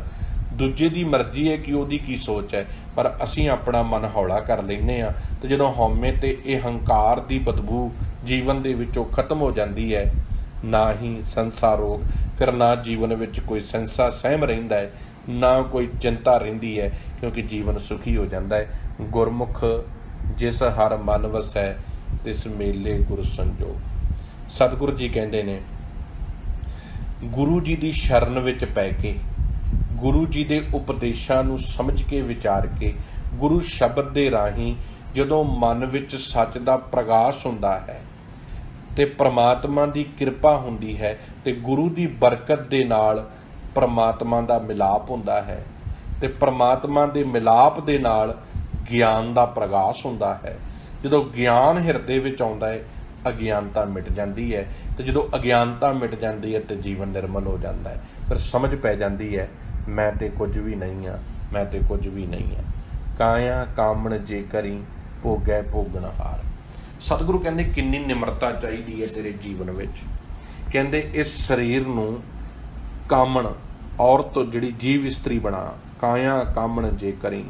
ਦੂਜੇ ਦੀ ਮਰਜ਼ੀ ਹੈ ਕਿ ਉਹਦੀ ਕੀ ਸੋਚ ਹੈ, ਪਰ ਅਸੀਂ ਆਪਣਾ ਮਨ ਹੌਲਾ ਕਰ ਲੈਂਦੇ ਹਾਂ। ਤੇ ਜਦੋਂ ਹਉਮੈ ਤੇ ਇਹ ਹੰਕਾਰ ਦੀ ਬਦਬੂ ਜੀਵਨ ਦੇ ਵਿੱਚੋਂ ਖਤਮ ਹੋ ਜਾਂਦੀ ਹੈ, ਨਾ ਹੀ ਸੰਸਾਰ ਰੋਗ, ਫਿਰ ਨਾ ਜੀਵਨ ਵਿੱਚ ਕੋਈ ਸੰਸਾ ਸਹਿਮ ਰਹਿੰਦਾ ਹੈ, ਨਾ ਕੋਈ ਚਿੰਤਾ ਰਹਿੰਦੀ ਹੈ, ਕਿਉਂਕਿ ਜੀਵਨ ਸੁਖੀ ਹੋ ਜਾਂਦਾ ਹੈ। ਗੁਰਮੁਖ ਜਿਸ ਹਰ ਮਨ ਵਸੈ, ਤਿਸ ਮੇਲੇ ਗੁਰ ਸੰਜੋਗ। ਸਤਿਗੁਰੂ ਜੀ ਕਹਿੰਦੇ ਨੇ, ਗੁਰੂ ਜੀ ਦੀ ਸ਼ਰਨ ਵਿੱਚ ਪੈ ਕੇ, ਗੁਰੂ ਜੀ ਦੇ ਉਪਦੇਸ਼ਾਂ ਨੂੰ ਸਮਝ ਕੇ ਵਿਚਾਰ ਕੇ, ਗੁਰੂ ਸ਼ਬਦ ਦੇ ਰਾਹੀਂ ਜਦੋਂ ਮਨ ਵਿੱਚ ਸੱਚ ਦਾ ਪ੍ਰਗਾਸ਼ ਹੁੰਦਾ ਹੈ ਤੇ ਪ੍ਰਮਾਤਮਾ ਦੀ ਕਿਰਪਾ ਹੁੰਦੀ ਹੈ, ਤੇ ਗੁਰੂ ਦੀ ਬਰਕਤ ਦੇ ਨਾਲ ਪ੍ਰਮਾਤਮਾ ਦਾ ਮਿਲਾਪ ਹੁੰਦਾ ਹੈ, ਤੇ ਪ੍ਰਮਾਤਮਾ ਦੇ ਮਿਲਾਪ ਦੇ ਨਾਲ ਗਿਆਨ ਦਾ ਪ੍ਰਗਾਸ਼ ਹੁੰਦਾ ਹੈ। ਜਦੋਂ ਗਿਆਨ ਹਿਰਦੇ ਵਿੱਚ ਆਉਂਦਾ ਹੈ, ਅਗਿਆਨਤਾ ਮਿਟ ਜਾਂਦੀ ਹੈ, ਤੇ ਜਦੋਂ ਅਗਿਆਨਤਾ ਮਿਟ ਜਾਂਦੀ ਹੈ ਤੇ ਜੀਵਨ ਨਿਰਮਲ ਹੋ ਜਾਂਦਾ ਹੈ। ਫਿਰ ਸਮਝ ਪੈ ਜਾਂਦੀ ਹੈ, ਮੈਂ ਤੇ ਕੁਝ ਵੀ ਨਹੀਂ ਹਾਂ, ਮੈਂ ਤੇ ਕੁਝ ਵੀ ਨਹੀਂ ਹਾਂ। ਕਾਇਆ ਕਾਮਣ ਜੇ ਕਰੀ, ਭੋਗੈ ਭੋਗਣ ਹਾਰ। ਸਤਿਗੁਰੂ ਕਹਿੰਦੇ ਕਿੰਨੀ ਨਿਮਰਤਾ ਚਾਹੀਦੀ ਹੈ ਤੇਰੇ ਜੀਵਨ ਵਿੱਚ। ਕਹਿੰਦੇ ਇਸ ਸਰੀਰ ਨੂੰ ਕਾਮਣ, ਔਰਤ ਜਿਹੜੀ ਜੀਵ ਇਸਤਰੀ ਬਣਾ, ਕਾਇਆ ਕਾਮਣ ਜੇ ਕਰੀ,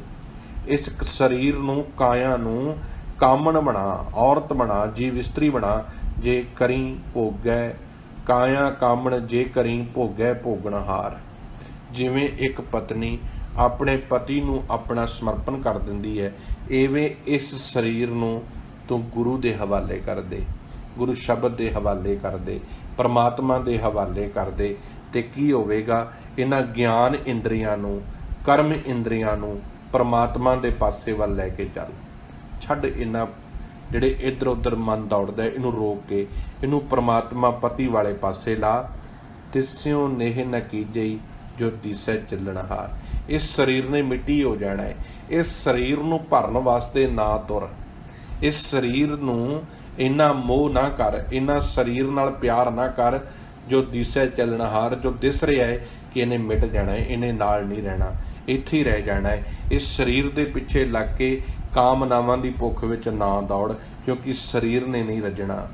ਇਸ ਸਰੀਰ ਨੂੰ, ਕਾਇਆ ਨੂੰ ਕਾਮਣ ਬਣਾ, ਔਰਤ ਬਣਾ, ਜੀਵ ਇਸਤਰੀ ਬਣਾ, ਜੇ ਕਰੀ ਭੋਗੈ, ਕਾਇਆ ਕਾਮਣ ਜੇ ਕਰੀ, ਭੋਗੈ ਭੋਗਣ ਹਾਰ। ਜਿਵੇਂ ਇੱਕ ਪਤਨੀ ਆਪਣੇ ਪਤੀ ਨੂੰ ਆਪਣਾ ਸਮਰਪਣ ਕਰ ਦਿੰਦੀ ਹੈ, ਇਵੇਂ ਇਸ ਸਰੀਰ ਨੂੰ ਤੂੰ ਗੁਰੂ ਦੇ ਹਵਾਲੇ ਕਰ ਦੇ, ਗੁਰੂ ਸ਼ਬਦ ਦੇ ਹਵਾਲੇ ਕਰ ਦੇ, ਪਰਮਾਤਮਾ ਦੇ ਹਵਾਲੇ ਕਰ ਦੇ। ਤੇ ਕੀ ਹੋਵੇਗਾ, ਇਹਨਾਂ ਗਿਆਨ ਇੰਦਰੀਆਂ ਨੂੰ, ਕਰਮ ਇੰਦਰੀਆਂ ਨੂੰ ਪਰਮਾਤਮਾ ਦੇ ਪਾਸੇ ਵੱਲ ਲੈ ਕੇ ਚੱਲ। ਛੱਡ ਇਹਨਾਂ ਜਿਹੜੇ ਇੱਧਰ ਉੱਧਰ ਮਨ ਦੌੜਦਾ, ਇਹਨੂੰ ਰੋਕ ਕੇ ਇਹਨੂੰ ਪਰਮਾਤਮਾ ਪਤੀ ਵਾਲੇ ਪਾਸੇ ਲਾ। ਤਿਸਿਓ ਨੇਹ ਨ ਕੀਜਈ, ਜੋ ਦਿਸੈ ਚੱਲਣਹਾਰ। ਇਸ ਸਰੀਰ ਨੇ ਮਿੱਟੀ ਹੋ ਜਾਣਾ ਹੈ, ਇਸ ਸਰੀਰ ਨੂੰ ਭਰਨ ਵਾਸਤੇ ਨਾ ਤੁਰ, ਇਸ ਸਰੀਰ ਨੂੰ ਇੰਨਾ ਮੋਹ ਨਾ ਕਰ, ਇੰਨਾ ਸਰੀਰ ਨਾਲ ਪਿਆਰ ਨਾ ਕਰ, ਜੋ ਦਿਸੈ ਚੱਲਣਹਾਰ, ਜੋ ਦਿਸ ਰਿਹਾ ਹੈ ਕਿ ਇਹਨੇ ਮਿਟ ਜਾਣਾ ਹੈ, ਇਹਨੇ ਨਾਲ ਨਹੀਂ ਰਹਿਣਾ, ਇੱਥੇ ਹੀ ਰਹਿ ਜਾਣਾ ਹੈ। ਇਸ ਸਰੀਰ ਦੇ ਪਿੱਛੇ ਲੱਗ ਕੇ ਕਾਮਨਾਵਾਂ ਦੀ ਭੁੱਖ ਵਿੱਚ ਨਾ ਦੌੜ, ਕਿਉਂਕਿ ਸਰੀਰ ਨੇ ਨਹੀਂ ਰੱਜਣਾ।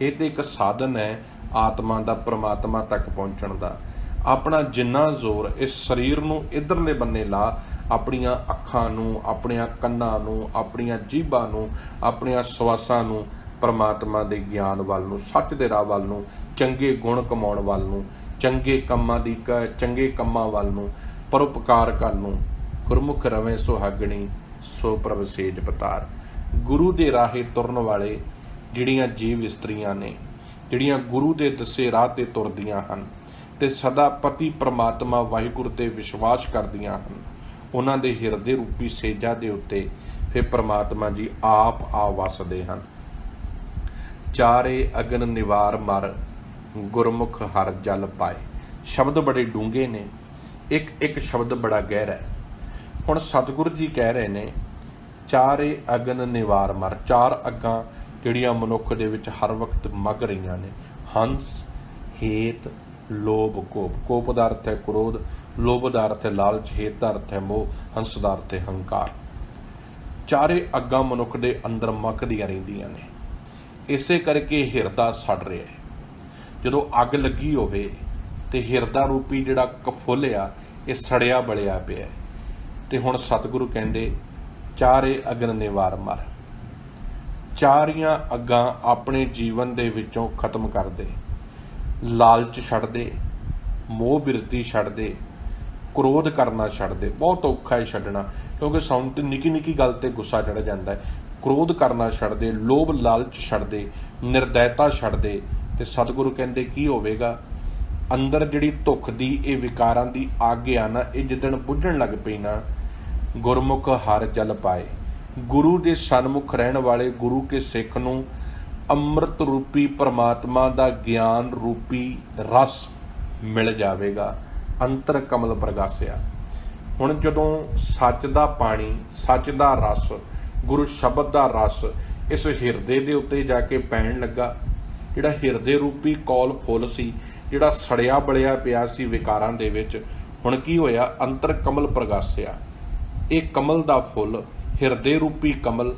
ਇਹ ਤੇ ਇੱਕ ਸਾਧਨ ਹੈ ਆਤਮਾ ਦਾ, ਪਰਮਾਤਮਾ ਤੱਕ ਪਹੁੰਚਣ ਦਾ। ਆਪਣਾ ਜਿੰਨਾ ਜ਼ੋਰ ਇਸ ਸਰੀਰ ਨੂੰ ਇੱਧਰਲੇ ਬੰਨੇ ਲਾ, ਆਪਣੀਆਂ ਅੱਖਾਂ ਨੂੰ, ਆਪਣੀਆਂ ਕੰਨਾਂ ਨੂੰ, ਆਪਣੀਆਂ ਜੀਭਾਂ ਨੂੰ, ਆਪਣੀਆਂ ਸਵਾਸਾਂ ਨੂੰ ਪਰਮਾਤਮਾ ਦੇ ਗਿਆਨ ਵੱਲ ਨੂੰ, ਸੱਚ ਦੇ ਰਾਹ ਵੱਲ ਨੂੰ, ਚੰਗੇ ਗੁਣ ਕਮਾਉਣ ਵੱਲ ਨੂੰ, ਚੰਗੇ ਕੰਮਾਂ ਵੱਲ ਨੂੰ, ਪਰਉਪਕਾਰ ਕਰਨ ਨੂੰ। ਗੁਰਮੁਖ ਰਵੇਂ ਸੁਹਾਗਣੀ, ਸੋ ਪ੍ਰਭ ਸੇਜ ਪਤਾਰ। ਗੁਰੂ ਦੇ ਰਾਹੇ ਤੁਰਨ ਵਾਲੇ ਜਿਹੜੀਆਂ ਜੀਵ ਇਸਤਰੀਆਂ ਨੇ, ਜਿਹੜੀਆਂ ਗੁਰੂ ਦੇ ਦੱਸੇ ਰਾਹ ਤੇ ਤੁਰਦੀਆਂ ਹਨ ਤੇ ਸਦਾ ਪਤੀ ਪ੍ਰਮਾਤਮਾ ਵਾਹਿਗੁਰੂ ਤੇ ਵਿਸ਼ਵਾਸ ਕਰਦੀਆਂ ਹਨ, ਉਹਨਾਂ ਦੇ ਹਿਰਦੇ ਰੂਪੀ ਸੇਜਾਂ ਦੇ ਉੱਤੇ ਫਿਰ ਪ੍ਰਮਾਤਮਾ ਜੀ ਆਪ ਆ ਵਸਦੇ ਹਨ। ਚਾਰੇ ਅਗਨ ਨਿਵਾਰ ਮਰ, ਗੁਰਮੁਖ ਹਰ ਜਲ ਪਾਏ। ਸ਼ਬਦ ਬੜੇ ਡੂੰਘੇ ਨੇ, ਇੱਕ ਇੱਕ ਸ਼ਬਦ ਬੜਾ ਗਹਿਰਾ ਹੈ। ਹੁਣ ਸਤਿਗੁਰੂ ਜੀ ਕਹਿ ਰਹੇ ਨੇ ਚਾਰੇ ਅਗਨ ਨਿਵਾਰ ਮਰ। ਚਾਰ ਅੱਗਾਂ ਜਿਹੜੀਆਂ ਮਨੁੱਖ ਦੇ ਵਿੱਚ ਹਰ ਵਕਤ ਮੱਗ ਰਹੀਆਂ ਨੇ, ਹੰਸ, ਹੇਤ, ਲੋਭ, ਕੋਪ। ਕੋਪ ਦਾ ਅਰਥ ਹੈ ਕ੍ਰੋਧ, ਲੋਭ ਦਾ ਅਰਥ ਹੈ ਲਾਲਚ, ਹੇਤ ਦਾ ਅਰਥ ਹੈ ਮੋਹ, ਹੰਸ ਦਾ ਅਰਥ ਹੈ ਹੰਕਾਰ। ਚਾਰੇ ਅੱਗਾਂ ਮਨੁੱਖ ਦੇ ਅੰਦਰ ਮੱਕਦੀਆਂ ਰਹਿੰਦੀਆਂ ਨੇ। ਇਸੇ ਕਰਕੇ ਹਿਰਦਾ ਸੜ ਰਿਹਾ ਹੈ। ਜਦੋਂ ਅੱਗ ਲੱਗੀ ਹੋਵੇ ਤੇ ਹਿਰਦਾ ਰੂਪੀ ਜਿਹੜਾ ਕਫੁੱਲ ਆ ਇਹ ਸੜਿਆ ਬਲਿਆ ਪਿਆ। ਤੇ ਹੁਣ ਸਤਿਗੁਰੂ ਕਹਿੰਦੇ ਚਾਰੇ ਅਗਨ ਨਿਵਾਰ ਮਰ। ਚਾਰੀਆਂ ਅੱਗਾਂ ਆਪਣੇ ਜੀਵਨ ਦੇ ਵਿੱਚੋਂ ਖਤਮ ਕਰ ਦੇ। ਲਾਲਚ ਛੱਡ ਦੇ, ਮੋਹ ਬਿਰਤੀ ਛੱਡ ਦੇ, ਕ੍ਰੋਧ ਕਰਨਾ ਛੱਡ ਦੇ। ਬਹੁਤ ਔਖਾ ਹੈ ਛੱਡਣਾ, ਕਿਉਂਕਿ ਸਾਨੂੰ ਤੇ ਨਿੱਕੀ ਨਿੱਕੀ ਗੱਲ ਤੇ ਗੁੱਸਾ ਚੜ੍ਹ ਜਾਂਦਾ ਹੈ। ਕ੍ਰੋਧ ਕਰਨਾ ਛੱਡ ਦੇ, ਲੋਭ ਲਾਲਚ ਛੱਡ ਦੇ, ਨਿਰਦੈਤਾ ਛੱਡ ਦੇ। ਤੇ ਸਤਿਗੁਰੂ ਕਹਿੰਦੇ ਕੀ ਹੋਵੇਗਾ, ਅੰਦਰ ਜਿਹੜੀ ਧੁੱਖ ਦੀ ਇਹ ਵਿਕਾਰਾਂ ਦੀ ਅੱਗ ਆ ਨਾ, ਇਹ ਜਿੱਦਣ ਬੁੱਝਣ ਲੱਗ ਪਈ ਨਾ, ਗੁਰਮੁਖ ਹਰ ਜਲ ਪਾਏ। ਗੁਰੂ ਦੇ ਸਨਮੁਖ ਰਹਿਣ ਵਾਲੇ ਗੁਰੂ ਕੇ ਸਿੱਖ ਨੂੰ ਅੰਮ੍ਰਿਤ ਰੂਪੀ ਪਰਮਾਤਮਾ ਦਾ ਗਿਆਨ ਰੂਪੀ ਰਸ ਮਿਲ ਜਾਵੇਗਾ। ਅੰਤਰ ਕਮਲ ਪ੍ਰਗਾਸਿਆ। ਹੁਣ ਜਦੋਂ ਸੱਚ ਦਾ ਪਾਣੀ, ਸੱਚ ਦਾ ਰਸ, ਗੁਰੂ ਸ਼ਬਦ ਦਾ ਰਸ ਇਸ ਹਿਰਦੇ ਦੇ ਉੱਤੇ ਜਾ ਕੇ ਪੈਣ ਲੱਗਾ, ਜਿਹੜਾ ਹਿਰਦੇ ਰੂਪੀ ਕੌਲ ਫੁੱਲ ਸੀ, ਜਿਹੜਾ ਸੜਿਆ ਬਲਿਆ ਪਿਆ ਸੀ ਵਿਕਾਰਾਂ ਦੇ ਵਿੱਚ, ਹੁਣ ਕੀ ਹੋਇਆ, ਅੰਤਰ ਕਮਲ ਪ੍ਰਗਾਸਿਆ। ਇਹ ਕਮਲ ਦਾ ਫੁੱਲ, ਹਿਰਦੇ ਰੂਪੀ ਕਮਲ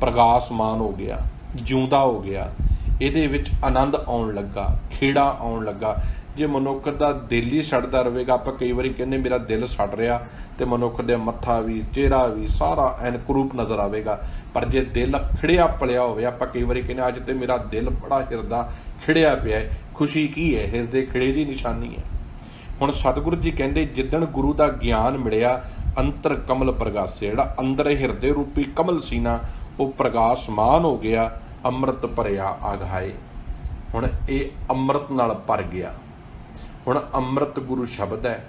ਪ੍ਰਗਾਸਮਾਨ ਹੋ ਗਿਆ, ਜਿਉਂਦਾ ਹੋ ਗਿਆ। ਇਹਦੇ ਵਿੱਚ ਆਨੰਦ ਆਉਣ ਲੱਗਾ, ਖੇੜਾ ਆਉਣ ਲੱਗਾ। ਜੇ ਮਨੁੱਖ ਦਾ ਦਿਲ ਹੀ ਸੜਦਾ ਰਹੇਗਾ, ਆਪਾਂ ਕਈ ਵਾਰੀ ਕਹਿੰਦੇ ਮੇਰਾ ਦਿਲ ਸੜ ਰਿਹਾ, ਤੇ ਮਨੁੱਖ ਦੇ ਮੱਥਾ ਵੀ, ਚਿਹਰਾ ਵੀ ਸਾਰਾ ਐਨ ਕਰੂਪ ਨਜ਼ਰ ਆਵੇਗਾ। ਪਰ ਜੇ ਦਿਲ ਖਿੜਿਆ ਪਲਿਆ ਹੋਵੇ, ਆਪਾਂ ਕਈ ਵਾਰੀ ਕਹਿੰਦੇ ਅੱਜ ਤੇ ਮੇਰਾ ਦਿਲ ਬੜਾ ਹਿਰਦਾ ਖਿੜਿਆ ਪਿਆ ਹੈ। ਖੁਸ਼ੀ ਕੀ ਹੈ, ਹਿਰਦੇ ਖਿੜੇ ਦੀ ਨਿਸ਼ਾਨੀ ਹੈ। ਹੁਣ ਸਤਿਗੁਰੂ ਜੀ ਕਹਿੰਦੇ ਜਿੱਦਣ ਗੁਰੂ ਦਾ ਗਿਆਨ ਮਿਲਿਆ, ਅੰਤਰ ਕਮਲ ਪ੍ਰਗਾਸੇ। ਜਿਹੜਾ ਅੰਦਰ ਹਿਰਦੇ ਰੂਪੀ ਕਮਲ ਸੀ ਨਾ, ਉਹ ਪ੍ਰਗਾਸਮਾਨ ਹੋ ਗਿਆ, ਅੰਮ੍ਰਿਤ ਭਰਿਆ ਆਗਾਏ। ਹੁਣ ਇਹ ਅੰਮ੍ਰਿਤ ਨਾਲ ਭਰ ਗਿਆ। ਹੁਣ ਅੰਮ੍ਰਿਤ ਗੁਰੂ ਸ਼ਬਦ ਹੈ,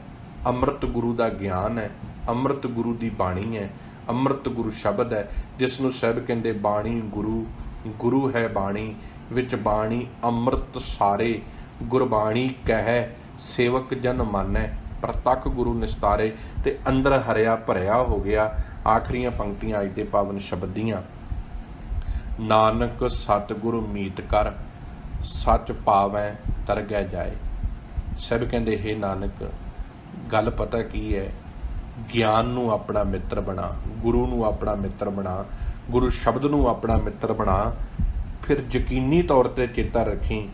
ਅੰਮ੍ਰਿਤ ਗੁਰੂ ਦਾ ਗਿਆਨ ਹੈ, ਅੰਮ੍ਰਿਤ ਗੁਰੂ ਦੀ ਬਾਣੀ ਹੈ, ਅੰਮ੍ਰਿਤ ਗੁਰੂ ਸ਼ਬਦ ਹੈ, ਜਿਸ ਨੂੰ ਸਾਹਿਬ ਕਹਿੰਦੇ ਬਾਣੀ ਗੁਰੂ, ਗੁਰੂ ਹੈ ਬਾਣੀ, ਵਿੱਚ ਬਾਣੀ ਅੰਮ੍ਰਿਤ ਸਾਰੇ। ਗੁਰਬਾਣੀ ਕਹਿ ਸੇਵਕ ਜਨ ਮਾਨੈ, ਪ੍ਰਤੱਖ ਗੁਰੂ ਨਿਸਤਾਰੇ। ਤੇ ਅੰਦਰ ਹਰਿਆ ਭਰਿਆ ਹੋ ਗਿਆ। ਆਖਰੀਆਂ ਪੰਕਤੀਆਂ ਅੱਜ ਦੇ ਪਾਵਨ ਸ਼ਬਦ ਦੀਆਂ, ਨਾਨਕ ਸਤਿਗੁਰ ਮੀਤ ਕਰ, ਸੱਚ ਪਾਵੈ ਤਰਗੈ ਜਾਏ। ਸਭ ਕਹਿੰਦੇ ਹੇ ਨਾਨਕ, ਗੱਲ ਪਤਾ ਕੀ ਹੈ, ਗਿਆਨ ਨੂੰ ਆਪਣਾ ਮਿੱਤਰ ਬਣਾ, ਗੁਰੂ ਨੂੰ ਆਪਣਾ ਮਿੱਤਰ ਬਣਾ, ਗੁਰੂ ਸ਼ਬਦ ਨੂੰ ਆਪਣਾ ਮਿੱਤਰ ਬਣਾ। ਫਿਰ ਯਕੀਨੀ ਤੌਰ ਤੇ ਚੇਤਾ ਰੱਖੀ,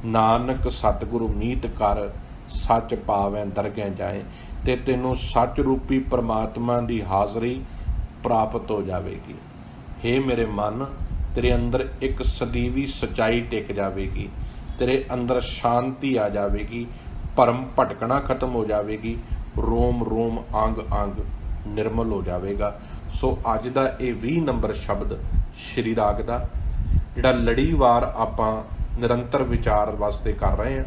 ਨਾਨਕ ਸਤਿਗੁਰੂ ਮੀਤ ਕਰ, ਸੱਚ ਪਾਵੈ ਦਰਗਹਿ ਜਾਏ। ਤੇ ਤੈਨੂੰ ਸੱਚ ਰੂਪੀ ਪਰਮਾਤਮਾ ਦੀ ਹਾਜ਼ਰੀ ਪ੍ਰਾਪਤ ਹੋ ਜਾਵੇਗੀ। ਹੇ ਮੇਰੇ ਮਨ, ਤੇਰੇ ਅੰਦਰ ਇੱਕ ਸਦੀਵੀ ਸੱਚਾਈ ਟਿਕ ਜਾਵੇਗੀ, ਤੇਰੇ ਅੰਦਰ ਸ਼ਾਂਤੀ ਆ ਜਾਵੇਗੀ, ਭਰਮ ਭਟਕਣਾ ਖਤਮ ਹੋ ਜਾਵੇਗੀ, ਰੋਮ ਰੋਮ ਅੰਗ ਅੰਗ ਨਿਰਮਲ ਹੋ ਜਾਵੇਗਾ। ਸੋ ਅੱਜ ਦਾ ਇਹ 20 ਨੰਬਰ ਸ਼ਬਦ ਸ਼੍ਰੀ ਰਾਗ ਦਾ, ਜਿਹੜਾ ਲੜੀਵਾਰ ਆਪਾਂ ਨਿਰੰਤਰ ਵਿਚਾਰ ਵਾਸਤੇ ਕਰ ਰਹੇ ਹਾਂ।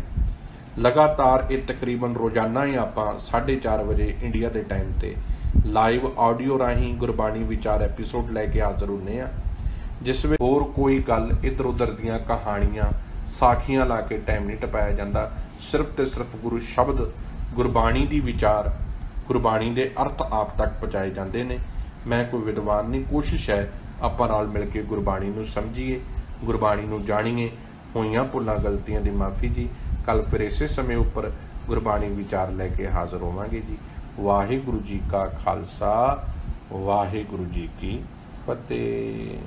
ਲਗਾਤਾਰ ਇਹ ਤਕਰੀਬਨ ਰੋਜ਼ਾਨਾ ਹੀ ਆਪਾਂ 4:30 ਵਜੇ ਇੰਡੀਆ ਦੇ ਟਾਈਮ ਤੇ ਲਾਈਵ ਆਡੀਓ ਰਾਹੀਂ ਗੁਰਬਾਣੀ ਵਿਚਾਰ ਐਪੀਸੋਡ ਲੈ ਕੇ ਹਾਜ਼ਰ ਹੁੰਦੇ ਹਾਂ, ਜਿਸ ਵਿੱਚ ਹੋਰ ਕੋਈ ਗੱਲ ਇੱਧਰ ਉੱਧਰ ਦੀਆਂ ਕਹਾਣੀਆਂ, ਸਾਖੀਆਂ ਲਾ ਕੇ ਟਾਈਮ ਨਹੀਂ ਟਪਾਇਆ ਜਾਂਦਾ। ਸਿਰਫ ਤੇ ਸਿਰਫ ਗੁਰੂ ਸ਼ਬਦ, ਗੁਰਬਾਣੀ ਦੀ ਵਿਚਾਰ, ਗੁਰਬਾਣੀ ਦੇ ਅਰਥ ਆਪ ਤੱਕ ਪਹੁੰਚਾਏ ਜਾਂਦੇ ਨੇ। ਮੈਂ ਕੋਈ ਵਿਦਵਾਨ ਨਹੀਂ, ਕੋਸ਼ਿਸ਼ ਹੈ ਆਪਾਂ ਨਾਲ ਮਿਲ ਕੇ ਗੁਰਬਾਣੀ ਨੂੰ ਸਮਝੀਏ, ਗੁਰਬਾਣੀ ਨੂੰ ਜਾਣੀਏ। ਹੋਈਆਂ ਭੁੱਲਾਂ ਗਲਤੀਆਂ ਦੀ ਮਾਫੀ ਜੀ। ਕੱਲ ਫਿਰ ਇਸੇ ਸਮੇਂ ਉੱਪਰ ਗੁਰਬਾਣੀ ਵਿਚਾਰ ਲੈ ਕੇ ਹਾਜ਼ਰ ਹੋਵਾਂਗੇ ਜੀ। ਵਾਹਿਗੁਰੂ ਜੀ ਕਾ ਖਾਲਸਾ, ਵਾਹਿਗੁਰੂ ਜੀ ਕੀ ਫਤਿਹ।